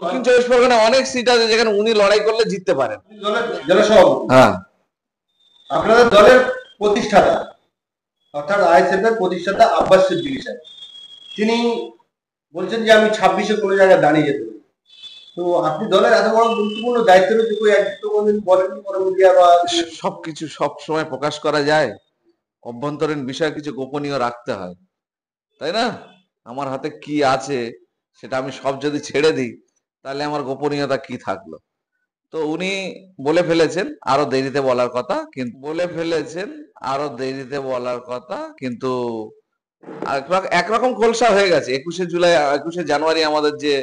দক্ষিণ চব্বিশ পরগনা অনেক সিট আছে যেখানে উনি লড়াই করলে জিততে পারেন। জেলা সভাপতি, হ্যাঁ, আপনাদের দলের প্রতিষ্ঠাতা অর্থাৎ আইএসএফ এর প্রতিষ্ঠাতা আব্বাস সিদ্দিকী সাহেব, তিনি বলছেন যে আমি 26-এ কোনো জায়গায় দাঁড়িয়ে যেতে পারি। তো আপনি দলের এত বড় গুরুত্বপূর্ণ দায়িত্ব রয়েছে, কোই একটু কোনদিন বলেননি কোনো মিডিয়া বা সবকিছু সব সময় প্রকাশ করা যায়? অভ্যন্তরীণ বিষয় কিছু গোপনীয় রাখতে হয়, তাই না? আমার হাতে কি আছে সেটা আমি সব যদি ছেড়ে দিই তাহলে আমার গোপনীয়তা কি থাকলো? তো উনি বলে ফেলেছেন আরো দেরিতে বলার কথা, কিন্তু কিন্তু একরকম খোলসা হয়ে গেছে। 21শে জানুয়ারি আমাদের যে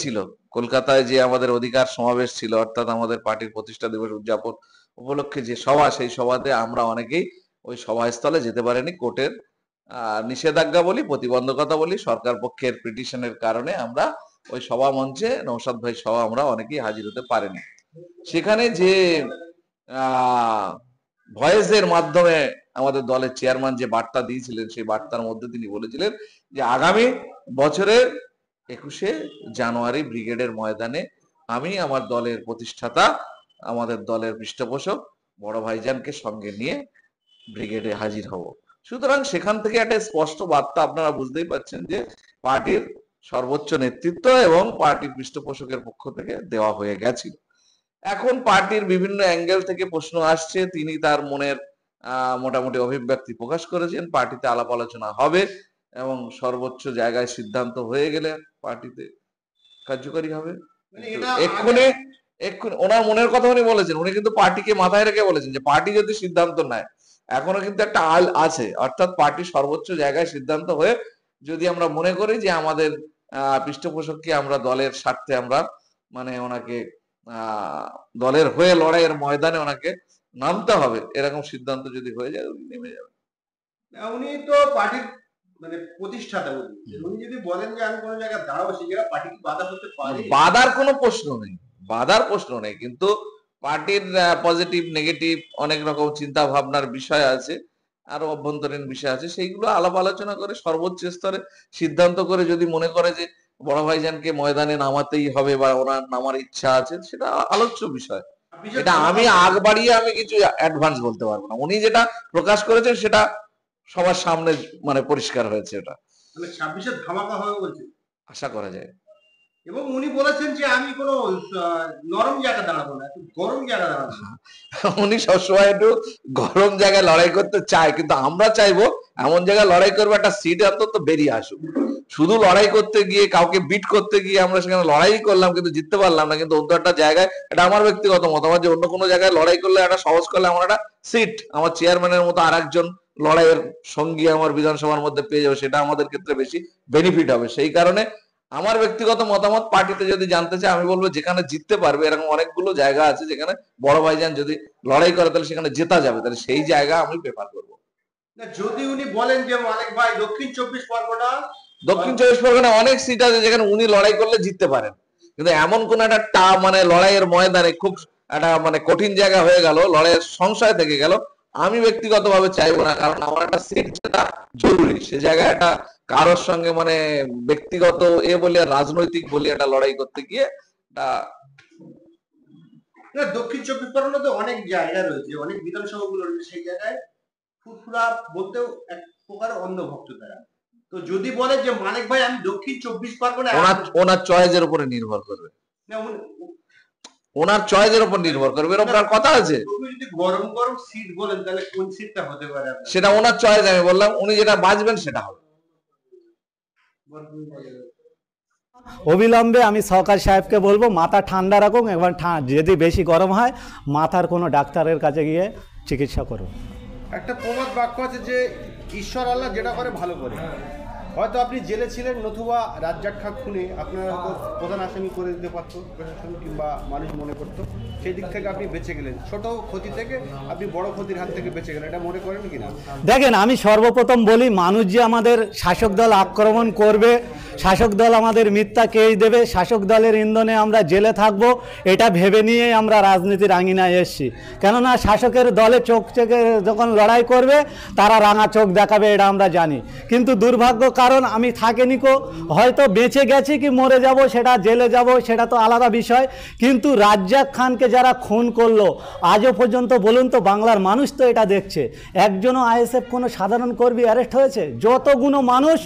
ছিল কলকাতায়, যে আমাদের অধিকার সমাবেশ ছিল, অর্থাৎ আমাদের পার্টির প্রতিষ্ঠা দিবস উদযাপন উপলক্ষে যে সভা, সেই সভাতে আমরা অনেকেই ওই সভাস্থলে যেতে পারিনি। কোর্টের নিষেধাজ্ঞা বলি, প্রতিবন্ধকতা বলি, সরকার পক্ষের পিটিশনের কারণে আমরা ওই সভা মঞ্চে, নওশাদ ভাই সভা, আমরা অনেকেই হাজির হতে পারিনি। সেখানে যে ভয়েসের মাধ্যমে আমাদের দলের চেয়ারম্যান যে বার্তা দিয়েছিলেন, সেই বার্তার মধ্যে তিনি বলেছিলেন যে আগামী বছরের 21শে জানুয়ারি ব্রিগেডের ময়দানে আমি আমার দলের প্রতিষ্ঠাতা, আমাদের দলের পৃষ্ঠপোষক বড় ভাইজানকে সঙ্গে নিয়ে ব্রিগেডে হাজির হব। সুতরাং সেখান থেকে একটা স্পষ্ট বার্তা আপনারা বুঝতেই পারছেন যে পার্টির সর্বোচ্চ নেতৃত্ব এবং পার্টির পৃষ্ঠপোষকের পক্ষ থেকে দেওয়া হয়ে গেছিল। এখন পার্টির বিভিন্ন অ্যাঙ্গেল থেকে প্রশ্ন আসছে, তিনি তার মনের মোটামুটি অভিব্যক্তি প্রকাশ করেছেন। পার্টিতে আলাপ আলোচনা হবে এবং সর্বোচ্চ জায়গায় সিদ্ধান্ত হয়ে গেলে পার্টিতে কার্যকরী হবে। এক্ষুনি ওনার মনের কথা উনি বলেছেন, উনি কিন্তু পার্টিকে মাথায় রেখে বলেছেন যে পার্টি যদি সিদ্ধান্ত নেয়, এখনো কিন্তু একটা আল আছে, অর্থাৎ পার্টি সর্বোচ্চ জায়গায় সিদ্ধান্ত হয়ে যদি আমরা মনে করি যে আমাদের পৃষ্ঠপোষককে আমরা দলের স্বার্থে আমরা মানে ওনাকে দলের হয়ে লড়াইয়ের ময়দানে ওনাকে নামতে হবে, এরকম সিদ্ধান্ত যদি হয়ে যায় উনি নেমে যাবেন। উনি তো পার্টির মানে প্রতিষ্ঠাতা, উনি যদি বলেন যে আমি কোনো জায়গায় দাঁড়াবো, সেই জায়গায় পার্টি কি বাধা করতে পারে? বাধার কোনো প্রশ্ন নেই, কিন্তু পার্টির পজিটিভ নেগেটিভ অনেক রকম চিন্তা ভাবনার বিষয় আছে, আরো অভ্যন্তরীণ বিষয় আছে, সেইগুলো আলাপ আলোচনা করে সর্বোচ্চ স্তরে সিদ্ধান্ত করে যদি মনে করে যে বড় ভাইজানকে ময়দানে নামাতেই হবে বা ওনার নামার ইচ্ছা আছে, সেটা আলোচ্য বিষয়। এটা আমি আগ বাড়িয়ে আমি কিছু অ্যাডভান্স বলতে পারবো না। উনি যেটা প্রকাশ করেছেন সেটা সবার সামনে মানে পরিষ্কার হয়েছে, এটা 26-এ ধামাকা হবে বলছে, আশা করা যায়। এবং উনি বলেছেন যে আমি কোনো নরম জায়গা দাঁড়াবো না, একটু গরম জায়গা দাঁড়াবো। উনি সবসময় একটু গরম জায়গায় লড়াই করতে চায়, কিন্তু আমরা চাইবো এমন জায়গায় লড়াই করবো একটা সিট অন্তত বেরিয়ে আসুক। শুধু লড়াই করতে গিয়ে, কাউকে বিট করতে গিয়ে আমরা সেখানে লড়াই করলাম কিন্তু জিততে পারলাম না, কিন্তু অন্য একটা জায়গায়, এটা আমার ব্যক্তিগত মতামত, যে অন্য কোনো জায়গায় লড়াই করলে, একটা সহজ করলে আমার একটা সিট আমার চেয়ারম্যানের মতো আর একজন লড়াইয়ের সঙ্গী আমার বিধানসভার মধ্যে পেয়ে যাবে, সেটা আমাদের ক্ষেত্রে বেশি বেনিফিট হবে। সেই কারণে আমার ব্যক্তিগত মতামত, পার্টিতে যদি জানতে চায় আমি বলবো যেখানে জিততে পারবে, এরকম অনেকগুলো জায়গা আছে যেখানে বড় ভাইজান যদি লড়াই করে তাহলে সেখানে জেতা যাবে, তাহলে সেই জায়গা আমি প্রেফার করবো। যদি উনি বলেন যে মানিক ভাই দক্ষিণ চব্বিশ পরগনা অনেক সিট আছে যেখানে উনি লড়াই করলে জিততে পারেন, কিন্তু এমন কোন একটা মানে লড়াইয়ের ময়দানে খুব একটা মানে কঠিন জায়গা হয়ে গেল, লড়াইয়ের সংশয় থেকে গেল, আমি ব্যক্তিগতভাবে চাইবো না। কারণ আমার একটা সিট যেটা জরুরি, সে জায়গায় একটা কারোর সঙ্গে মানে ব্যক্তিগত বলে রাজনৈতিক বলে একটা লড়াই করতে গিয়ে দক্ষিণ চব্বিশ পরগনাতে অনেক জায়গা রয়েছে, অনেক বিধানসভা গুলো রয়েছে, সেই জায়গায় ফুরফুরা বলতেও এক প্রকার অন্ধভক্ত তারা। তো যদি বলে যে মানিক ভাই আমি দক্ষিণ চব্বিশ পরগনা, ওনার চয়েসের উপরে নির্ভর করবে, ওনার চয়েসের উপর নির্ভর করবে, এরকম কথা আছে। যদি গরম গরম সিট বলেন তাহলে কোন সিটটা হতে পারে? সেটা ওনার চয়েস, আমি বললাম উনি যেটা বাঁচবেন সেটা হবে। অবিলম্বে আমি সরকার সাহেবকে বলবো মাথা ঠান্ডা রাখুন, এবং যদি বেশি গরম হয় মাথার কোনো ডাক্তারের কাছে গিয়ে চিকিৎসা করুন। একটা প্রবাদ বাক্য আছে যে ঈশ্বর আল্লাহ যেটা করে ভালো করে। হয়তো আপনি জেলে ছিলেন, নতুবা রাজ্জাক খাঁ খুনে আপনার হয়তো প্রধান আসামি করে দিতে পারতো প্রশাসন কিংবা মানুষ মনে করতো, সেই দিক থেকে আপনি বেঁচে গেলেন। ছোট ক্ষতি থেকে আপনি বড় ক্ষতির হাত থেকে বেঁচে গেলেন, এটা মনে করেন কিনা? দেখেন, আমি সর্বপ্রথম বলি, মানুষ যে আমাদের শাসক দল আক্রমণ করবে শাসক দল আমাদের মিথ্যা কেস দেবে, শাসক দলের ইন্ধনে আমরা জেলে থাকব, এটা ভেবে নিয়েই আমরা রাজনীতির আঙিনায় এসেছি। কেননা শাসকের দলে চোখ চেকে যখন লড়াই করবে তারা রাঙা চোখ দেখাবে, এটা আমরা জানি। কিন্তু দুর্ভাগ্য কারণ আমি থাকিনি কো, হয়তো বেঁচে গেছি কি মরে যাব, সেটা জেলে যাব সেটা তো আলাদা বিষয়। কিন্তু রাজ্জাক খানকে যারা খুন করলো আজও পর্যন্ত বলুন তো, বাংলার মানুষ তো এটা দেখছে, একজনও আইএসএফ কোনো সাধারণ কর্মী অ্যারেস্ট হয়েছে? যতগুলো মানুষ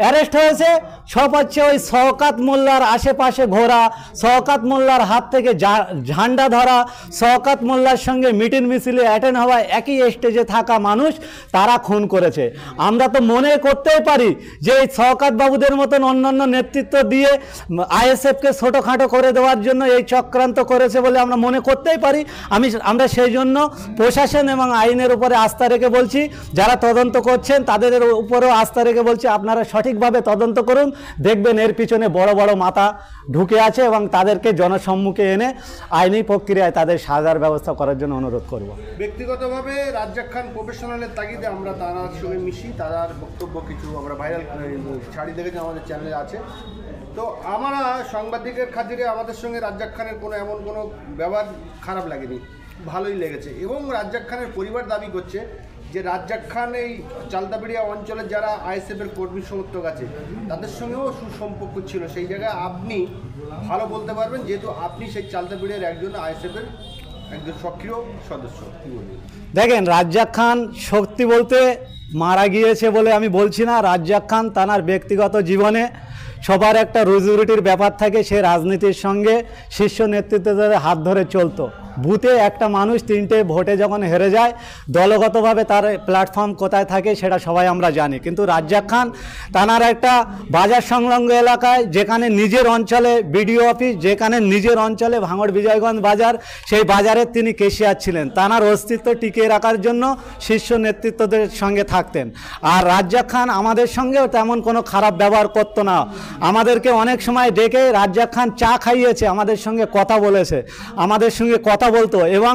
অ্যারেস্ট হয়েছে সব হচ্ছে ওই শওকত মোল্লার আশেপাশে ঘোরা, শওকত মোল্লার হাত থেকে ঝান্ডা ধরা, শওকত মোল্লার সঙ্গে মিটিং মিছিলে অ্যাটেন্ড হওয়া, একই স্টেজে থাকা মানুষ তারা খুন করেছে। আমরা তো মনে করতেই পারি যে এই শওকত বাবুদের মতন অন্যান্য নেতৃত্ব দিয়ে আইএসএফকে ছোটোখাটো করে দেওয়ার জন্য এই চক্রান্ত করেছে বলে আমরা মনে করতেই পারি। আমরা সেই জন্য প্রশাসন এবং আইনের উপরে আস্থা রেখে বলছি, যারা তদন্ত করছেন তাদের উপরেও আস্থা রেখে বলছি আপনারা সঠিকভাবে তদন্ত করুন, দেখবেন এর পিছনে বড় বড় মাথা ঢুকে আছে এবং তাদেরকে জনসম্মুখে এনে আইনি প্রক্রিয়ায় তাদের সাজার ব্যবস্থা করার জন্য অনুরোধ করব। ব্যক্তিগতভাবে রাজ্জাক খান প্রফেশনালের তাগিদে আমরা তার সঙ্গে মিশি, তার বক্তব্য কিছু আমরা ভাইরাল ছাড়ি দেখেছি আমাদের চ্যানেলে আছে। তো আমরা সাংবাদিকের খাতিরে আমাদের সঙ্গে রাজ্জাক খানের এমন কোনো ব্যবহার খারাপ লাগেনি, ভালোই লেগেছে। এবং রাজ্জাক খানের পরিবার দাবি করছে যে রাজ্জাক খান এই চালতাবেড়িয়া অঞ্চলের যারা আইএসএফের কর্মী সমর্থক আছে তাদের সঙ্গেও সুসম্পর্ক ছিল। সেই জায়গায় আপনি ভালো বলতে পারবেন, যেহেতু আপনি সেই চালতাবেড়িয়ার একজন আইএসএফের একজন সক্রিয় সদস্য। কী বলবেন? দেখেন, রাজ্জাক খান সত্যি বলতে মারা গিয়েছে বলে আমি বলছি না। রাজ্জাক খান তার ব্যক্তিগত জীবনে সবার একটা রুজি রুটির ব্যাপার থাকে, সে রাজনীতির সঙ্গে শীর্ষ নেতৃত্বদের হাত ধরে চলতো। বুথে একটা মানুষ 3টে ভোটে যখন হেরে যায়, দলগতভাবে তার প্ল্যাটফর্ম কোথায় থাকে সেটা সবাই আমরা জানি। কিন্তু রাজ্জাক খান তার একটা বাজার সংলগ্ন এলাকায়, যেখানে নিজের অঞ্চলে বিডিও অফিস, যেখানে নিজের অঞ্চলে ভাঙড় বিজয়গঞ্জ বাজার, সেই বাজারের তিনি ক্যাশিয়ার ছিলেন। তার অস্তিত্ব টিকিয়ে রাখার জন্য শীর্ষ নেতৃত্বদের সঙ্গে থাকতেন। আর রাজ্জাক খান আমাদের সঙ্গেও তেমন কোনো খারাপ ব্যবহার করতো না। আমাদেরকে অনেক সময় ডেকে রাজ্জাক খান চা খাইয়েছে, আমাদের সঙ্গে কথা বলেছে, আমাদের সঙ্গে কথা বলতো। এবং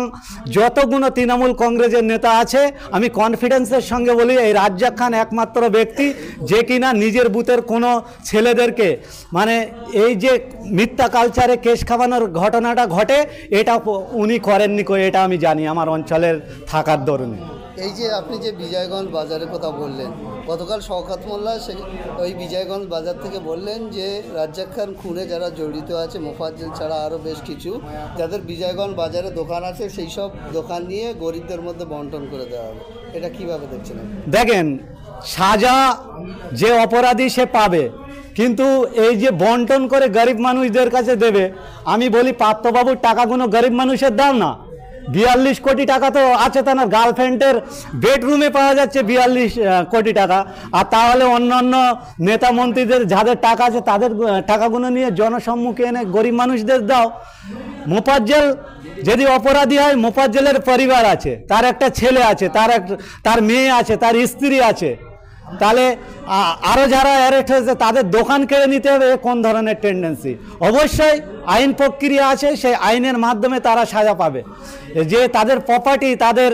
যতগুলো তৃণমূল কংগ্রেসের নেতা আছে আমি কনফিডেন্সের সঙ্গে বলি, এই রাজ্জাক খান একমাত্র ব্যক্তি যে কিনা নিজের বুথের কোনো ছেলেদেরকে, মানে এই যে মিথ্যা কালচারে কেস খাওয়ানোর ঘটনাটা ঘটে, এটা উনি করেননি, এটা আমি জানি আমার অঞ্চলের থাকার দরুনে। এই যে আপনি যে বিজয়গঞ্জ বাজারের কথা বললেন, গতকাল শওকত মোল্লা ওই বিজয়গঞ্জ বাজার থেকে বললেন যে রাজ্জাক খান খুনে যারা জড়িত আছে, মোফাজ্জল ছাড়া আরও বেশ কিছু যাদের বিজয়গঞ্জ বাজারে দোকান আছে, সেই সব দোকান নিয়ে গরিবদের মধ্যে বন্টন করে দেওয়া হবে। এটা কিভাবে দেখছেন? দেখেন, সাজা যে অপরাধী সে পাবে, কিন্তু এই যে বন্টন করে গরিব মানুষদের কাছে দেবে, আমি বলি পার্থবাবুর টাকাগুলো গরিব মানুষের দাও না। 42 কোটি টাকা তো আছে তার গার্লফ্রেন্ডের বেডরুমে পাওয়া যাচ্ছে 42 কোটি টাকা। আর তাহলে অন্যান্য নেতা মন্ত্রীদের যাদের টাকা আছে তাদের টাকাগুলো নিয়ে জনসম্মুখে এনে গরিব মানুষদের দাও। মোফাজ্জল যদি অপরাধী হয়, মোফাজ্জলের পরিবার আছে, তার একটা ছেলে আছে, তার মেয়ে আছে, তার স্ত্রী আছে, তাহলে আরও যারা অ্যারেস্ট হয়েছে তাদের দোকান কেড়ে নিতে হবে, কোন ধরনের টেন্ডেন্সি? অবশ্যই আইন প্রক্রিয়া আছে, সেই আইনের মাধ্যমে তারা সাজা পাবে। যে তাদের প্রপার্টি, তাদের